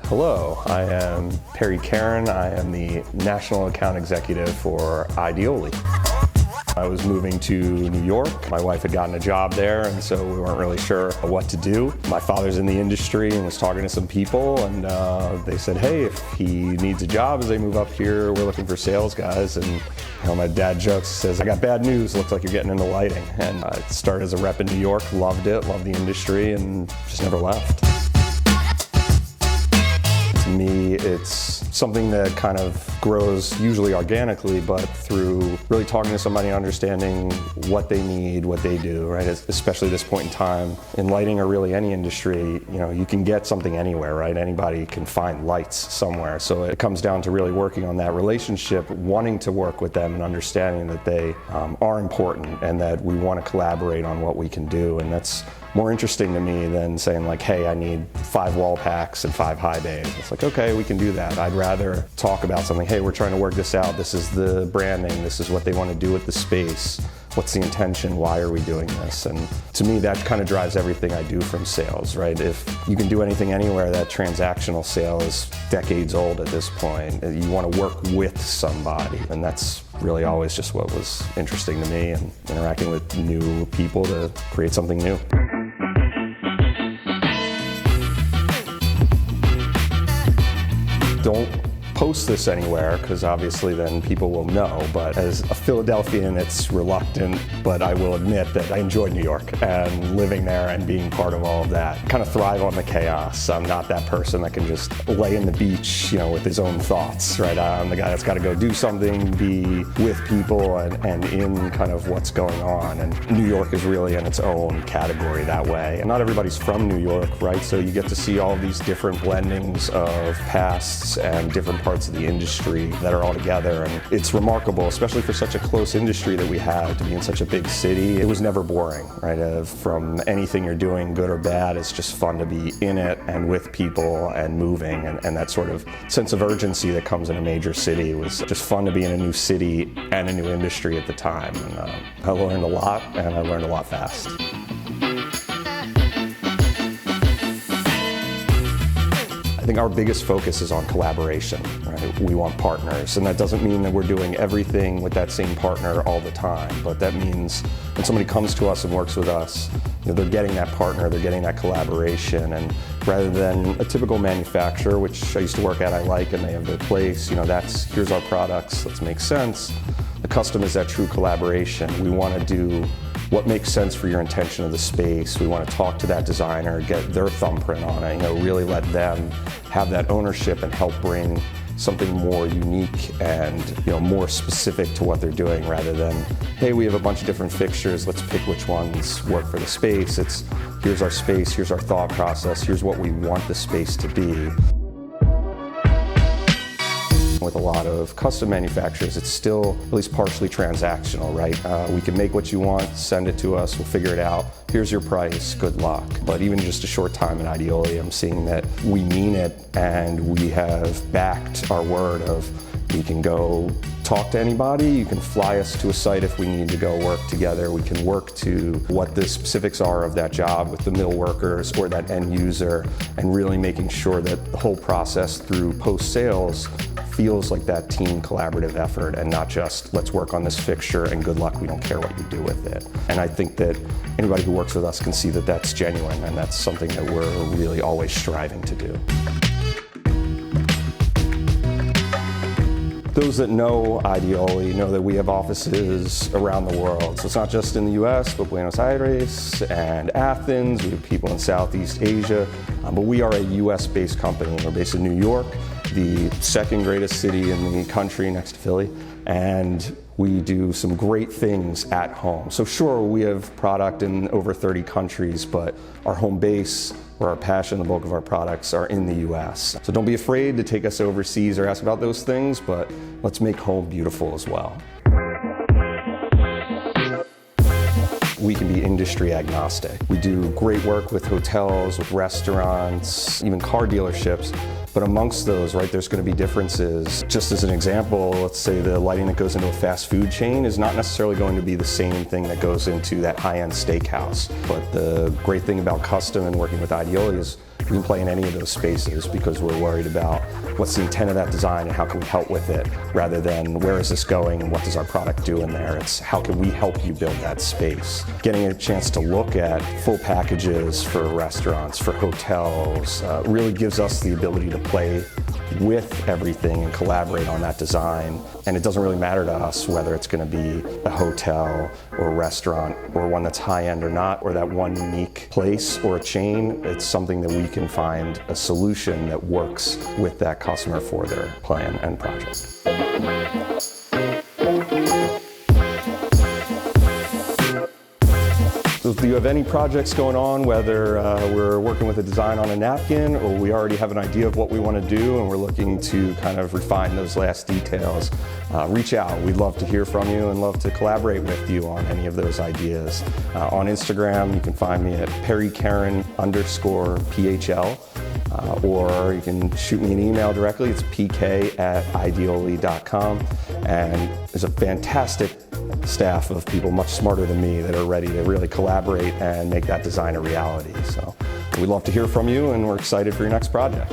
Hello, I am Perry Karen. I am the National Account Executive for Ideoli. I was moving to New York. My wife had gotten a job there, and so we weren't really sure what to do. My father's in the industry and was talking to some people, and they said, hey, if he needs a job as they move up here, we're looking for sales guys. And my dad jokes, says, I got bad news, looks like you're getting into lighting. And I started as a rep in New York, loved it, loved the industry, and just never left. To me, it's something that kind of grows usually organically, but through really talking to somebody, understanding what they need, what they do, right? Especially at this point in time in lighting or really any industry, you can get something anywhere, right? Anybody can find lights somewhere. So it comes down to really working on that relationship, wanting to work with them and understanding that they are important and that we want to collaborate on what we can do. And that's more interesting to me than saying like, hey, I need 5 wall packs and 5 high bays. It's like, okay, we can do that. I'd rather talk about something, hey, we're trying to work this out. This is the branding. This is what they want to do with the space. What's the intention? Why are we doing this? And to me, that kind of drives everything I do from sales, right? If you can do anything anywhere, that transactional sale is decades old at this point. You want to work with somebody, and that's really always just what was interesting to me, and interacting with new people to create something new. Don't post this anywhere, because obviously then people will know, but as a Philadelphian, it's reluctant, but I will admit that I enjoy New York and living there and being part of all of that. I kind of thrive on the chaos. I'm not that person that can just lay in the beach, with his own thoughts, right? I'm the guy that's got to go do something, be with people and in kind of what's going on. And New York is really in its own category that way. And not everybody's from New York, right? So you get to see all these different blendings of pasts and different parts of the industry that are all together, and it's remarkable, especially for such a close industry that we have, to be in such a big city. It was never boring, right? From anything you're doing, good or bad, it's just fun to be in it and with people and moving, and that sort of sense of urgency that comes in a major city. It was just fun to be in a new city and a new industry at the time, and I learned a lot, and I learned a lot fast. I think our biggest focus is on collaboration, right? We want partners, and that doesn't mean that we're doing everything with that same partner all the time, but that means when somebody comes to us and works with us, they're getting that partner, they're getting that collaboration, and rather than a typical manufacturer, which I used to work at, I like, and they have their place, here's our products, let's make sense. The custom is that true collaboration. We want to do what makes sense for your intention of the space. We want to talk to that designer, get their thumbprint on it, really let them have that ownership and help bring something more unique and more specific to what they're doing, rather than, hey, we have a bunch of different fixtures, let's pick which ones work for the space. It's, here's our space, here's our thought process, here's what we want the space to be. With a lot of custom manufacturers, it's still at least partially transactional, right? We can make what you want, send it to us, we'll figure it out. Here's your price, good luck. But even just a short time at Ideoli, I'm seeing that we mean it, and we have backed our word of, we can go talk to anybody, you can fly us to a site if we need to go work together, we can work to what the specifics are of that job with the mill workers or that end user, and really making sure that the whole process through post-sales feels like that team collaborative effort, and not just, let's work on this fixture and good luck, we don't care what you do with it. And I think that anybody who works with us can see that that's genuine, and that's something that we're really always striving to do. Those that know Ideoli know that we have offices around the world. So it's not just in the US, but Buenos Aires and Athens. We have people in Southeast Asia, but we are a US-based company. We're based in New York, the second greatest city in the country next to Philly, and we do some great things at home. So sure, we have product in over 30 countries, but our home base, where our passion, the bulk of our products, are in the US. So don't be afraid to take us overseas or ask about those things, but let's make home beautiful as well. We can be industry agnostic. We do great work with hotels, with restaurants, even car dealerships. But amongst those, right, there's going to be differences. Just as an example, let's say the lighting that goes into a fast food chain is not necessarily going to be the same thing that goes into that high-end steakhouse. But the great thing about custom and working with Ideoli is We can play in any of those spaces because we're worried about what's the intent of that design and how can we help with it, rather than where is this going and what does our product do in there. It's how can we help you build that space. Getting a chance to look at full packages for restaurants, for hotels, really gives us the ability to play with everything and collaborate on that design. And it doesn't really matter to us whether it's going to be a hotel or a restaurant or one that's high-end or not, or that one unique place or a chain. It's something that we can find a solution that works with that customer for their plan and project. So if you have any projects going on, whether we're working with a design on a napkin or we already have an idea of what we want to do and we're looking to kind of refine those last details, reach out. We'd love to hear from you and love to collaborate with you on any of those ideas. On Instagram, you can find me at perrykaren_PHL, or you can shoot me an email directly. It's pk@ideoli.com. And there's a fantastic staff of people much smarter than me that are ready to really collaborate and make that design a reality. So we'd love to hear from you, and we're excited for your next project.